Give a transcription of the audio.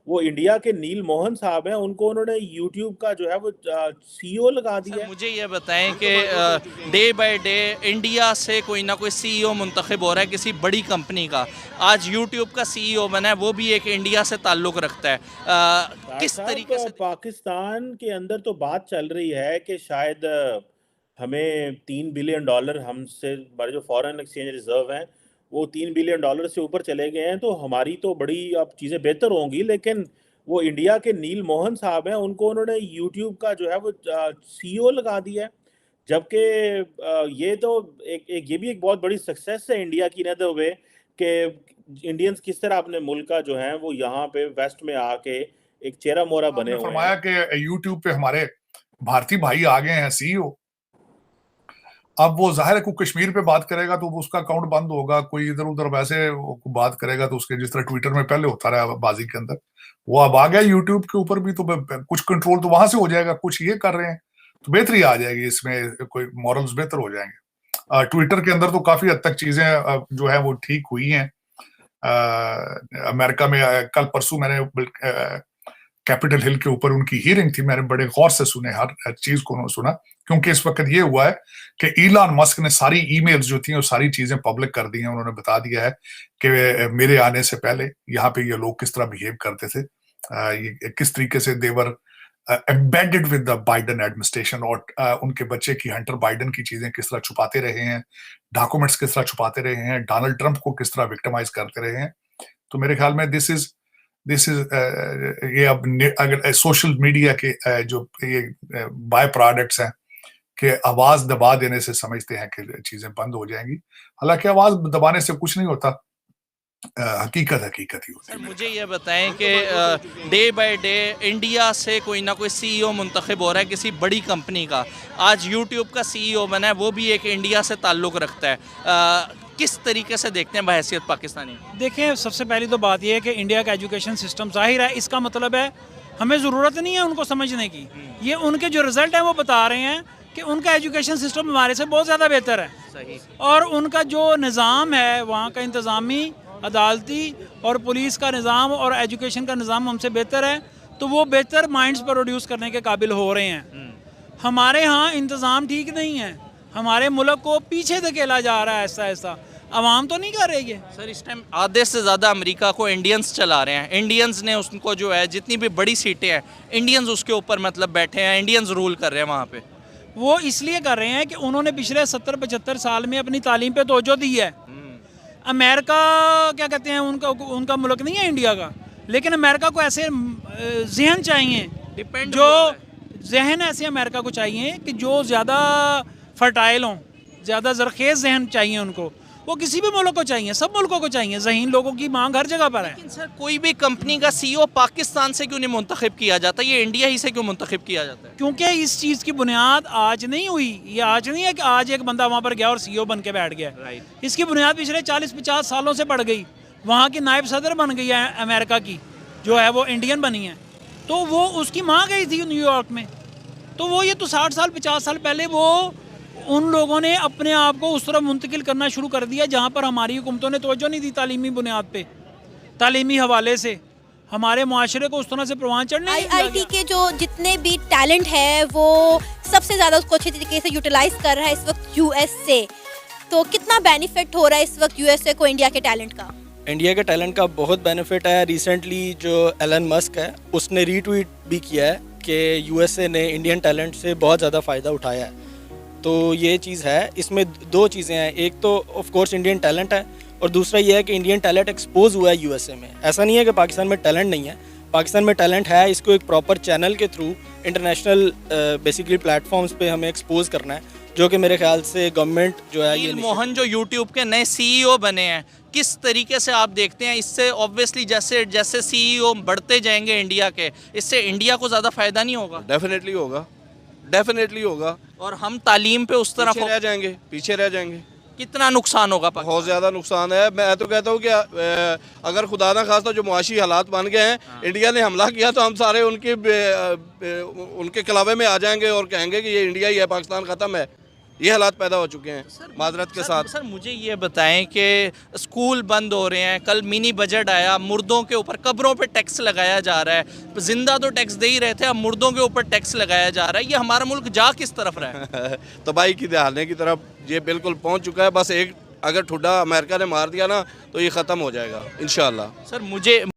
वो इंडिया के नील मोहन साहब हैं, उनको उन्होंने यूट्यूब का जो है वो सीईओ लगा दिया सर है। मुझे ये बताएं कि डे बाय डे इंडिया से कोई ना कोई सीईओ मुंतखब हो रहा है किसी बड़ी कंपनी का। आज यूट्यूब का सीईओ बना है, वो भी एक इंडिया से ताल्लुक़ रखता है। तार किस साहब, तरीके से पाकिस्तान के अंदर तो बात चल रही है कि शायद हमें $3 बिलियन हमसे, हमारे जो फॉरेन एक्सचेंज रिजर्व हैं वो $3 बिलियन से ऊपर चले गए हैं, तो हमारी तो बड़ी अब चीज़ें बेहतर होंगी। लेकिन वो इंडिया के नील मोहन साहब हैं, उनको उन्होंने यूट्यूब का जो है वो सीईओ लगा दिया है। जबकि ये तो एक ये भी एक बहुत बड़ी सक्सेस है इंडिया की, न द वे कि इंडियंस किस तरह अपने मुल्क का जो है वो यहाँ पे वेस्ट में आके एक चेहरा मोहरा बने आपने हुए फरमाया हैं। कि यूट्यूब पे हमारे भारतीय भाई आ गए हैं सीईओ। अब वो जाहिर है कोई कश्मीर पे बात करेगा तो उसका अकाउंट बंद होगा, कोई इधर उधर वैसे बात करेगा तो उसके, जिस तरह ट्विटर में पहले होता रहा बाजी के अंदर, वो अब आ गया यूट्यूब के ऊपर भी, तो कुछ कंट्रोल तो वहां से हो जाएगा। कुछ ये कर रहे हैं तो बेहतरी आ जाएगी, इसमें कोई मॉरल्स बेहतर हो जाएंगे। ट्विटर के अंदर तो काफी हद तक चीजें जो है वो ठीक हुई हैं। अमेरिका में कल परसों मैंने कैपिटल हिल के ऊपर उनकी हियरिंग थी, मैंने बड़े गौर से सुने, हर चीज को सुना, क्योंकि इस वक्त ये हुआ है कि इलॉन मस्क ने सारी ईमेल्स जो थी वो सारी चीजें पब्लिक कर दी हैं। उन्होंने बता दिया है कि मेरे आने से पहले यहाँ पे ये लोग किस तरह बिहेव करते थे, ये किस तरीके से they were embedded with the Biden administration, और उनके बच्चे की, हंटर बाइडन की चीजें किस तरह छुपाते रहे हैं, डॉक्यूमेंट्स किस तरह छुपाते रहे हैं, डोनाल्ड ट्रंप को किस तरह विक्टिमाइज करते रहे हैं। तो मेरे ख्याल में दिस इज ये अब अगर सोशल मीडिया के जो ये बाय प्रोडक्ट्स हैं कि आवाज दबा देने से समझते हैं कि चीजें बंद हो जाएंगी। हालांकि आवाज दबाने से कुछ नहीं होता, हकीकत हकीकत ही होती सर है। मुझे ये बताएं कि डे बाय डे इंडिया से कोई ना कोई सीईओ मुंतखब हो रहा है किसी बड़ी कंपनी का। आज यूट्यूब का सीईओ बना है, वो भी एक इंडिया से ताल्लुक़ रखता है। किस तरीके से देखते हैं बहैसियत पाकिस्तानी? देखें, सबसे पहली तो बात यह है कि इंडिया का एजुकेशन सिस्टम ज़ाहिर है, इसका मतलब है हमें ज़रूरत नहीं है उनको समझने की। ये उनके जो रिज़ल्ट हैं वो बता रहे हैं कि उनका एजुकेशन सिस्टम हमारे से बहुत ज़्यादा बेहतर है। सही। और उनका जो निज़ाम है वहाँ का, इंतज़ामी, अदालती और पुलिस का निज़ाम और एजुकेशन का निज़ाम हमसे बेहतर है, तो वो बेहतर माइंड्स प्रोड्यूस करने के काबिल हो रहे हैं। हमारे यहाँ इंतज़ाम ठीक नहीं है, हमारे मुल्क को पीछे धकेला जा रहा है ऐसा ऐसा। आवाम तो नहीं कर रही है सर। इस टाइम आधे से ज़्यादा अमेरिका को इंडियंस चला रहे हैं। इंडियंस ने उसको जो है जितनी भी बड़ी सीटें हैं, इंडियंस उसके ऊपर मतलब बैठे हैं, इंडियंस रूल कर रहे हैं वहाँ पे। वो इसलिए कर रहे हैं कि उन्होंने पिछले 70-75 साल में अपनी तालीम पे तवज्जो दी है। अमेरिका क्या कहते हैं, उनका मुल्क नहीं है इंडिया का, लेकिन अमेरिका को ऐसे जहन चाहिए, जो जहन ऐसे अमेरिका को चाहिए कि जो ज़्यादा फर्टाइल हों, ज़्यादा ज़रखेज़ जहन चाहिए उनको। वो किसी भी मुल्क को चाहिए, सब मुल्कों को चाहिए। ज़हीन लोगों की मांग हर जगह पर है। लेकिन सर कोई भी कंपनी का सीईओ पाकिस्तान से क्यों नहीं मुंतखब किया जाता, ये इंडिया ही से क्यों मुंतखब किया जाता है? क्योंकि इस चीज़ की बुनियाद आज नहीं हुई। ये आज नहीं है कि आज एक बंदा वहाँ पर गया और सीईओ बन के बैठ गया। राइट। इसकी बुनियाद पिछले 40-50 सालों से बढ़ गई। वहाँ की नायब सदर बन गई है अमेरिका की, जो है वो इंडियन बनी है, तो वो उसकी माँ गई थी न्यूयॉर्क में। तो वो ये तो 60 साल 50 साल पहले वो उन लोगों ने अपने आप को उस तरफ मुंतकिल करना शुरू कर दिया जहाँ पर हमारी हुकूमतों ने तवज्जो नहीं दी। तालीमी बुनियाद पे, तालीमी हवाले से हमारे मुआशरे को उस तरह से प्रवान चढ़ने नहीं दिया आईआईटी के जो जितने भी टैलेंट है वो सबसे ज़्यादा उसको अच्छे तरीके से यूटिलाइज कर रहा है इस वक्त यूएस से। तो कितना बेनिफिट हो रहा है इस वक्त यूएसए को इंडिया के टैलेंट का? इंडिया के टैलेंट का बहुत बेनिफिट है। रिसेंटली जो एलन मस्क है उसने रीट्वीट भी किया है कि यूएसए ने इंडियन टैलेंट से बहुत ज़्यादा फ़ायदा उठाया है। तो ये चीज़ है, इसमें दो चीज़ें हैं, एक तो ऑफ कोर्स इंडियन टैलेंट है और दूसरा ये है कि इंडियन टैलेंट एक्सपोज हुआ है यूएसए में। ऐसा नहीं है कि पाकिस्तान में टैलेंट नहीं है, पाकिस्तान में टैलेंट है। इसको एक प्रॉपर चैनल के थ्रू इंटरनेशनल बेसिकली प्लेटफॉर्म्स पे हमें एक्सपोज करना है, जो कि मेरे ख्याल से गवर्नमेंट जो है ये मोहन जो यूट्यूब के नए सीईओ बने हैं, किस तरीके से आप देखते हैं इससे? ऑब्वियसली जैसे जैसे सीईओ बढ़ते जाएंगे इंडिया के, इससे इंडिया को ज़्यादा फ़ायदा नहीं होगा? डेफिनेटली होगा, डेफिनेटली होगा। और हम तालीम पे उस तरफ पीछे रह जाएंगे। कितना नुकसान होगा? बहुत ज़्यादा नुकसान है। मैं तो कहता हूँ कि अगर खुदा ना खास्ता जो मुआशी हालात बन गए हैं, इंडिया ने हमला किया तो हम सारे उनके कलावे में आ जाएंगे और कहेंगे कि ये इंडिया ही है, पाकिस्तान ख़त्म है। ये हालात पैदा हो चुके हैं माजरत के साथ। सर मुझे ये बताएं कि स्कूल बंद हो रहे हैं, कल मिनी बजट आया, मुर्दों के ऊपर, कब्रों पे टैक्स लगाया जा रहा है, जिंदा तो टैक्स दे ही रहे थे, अब मुर्दों के ऊपर टैक्स लगाया जा रहा है। ये हमारा मुल्क जा किस तरफ रहा है? तबाही की दहाने की तरफ ये बिल्कुल पहुंच चुका है। बस एक अगर ठुड्डा अमेरिका ने मार दिया ना तो ये ख़त्म हो जाएगा इंशाल्लाह। सर मुझे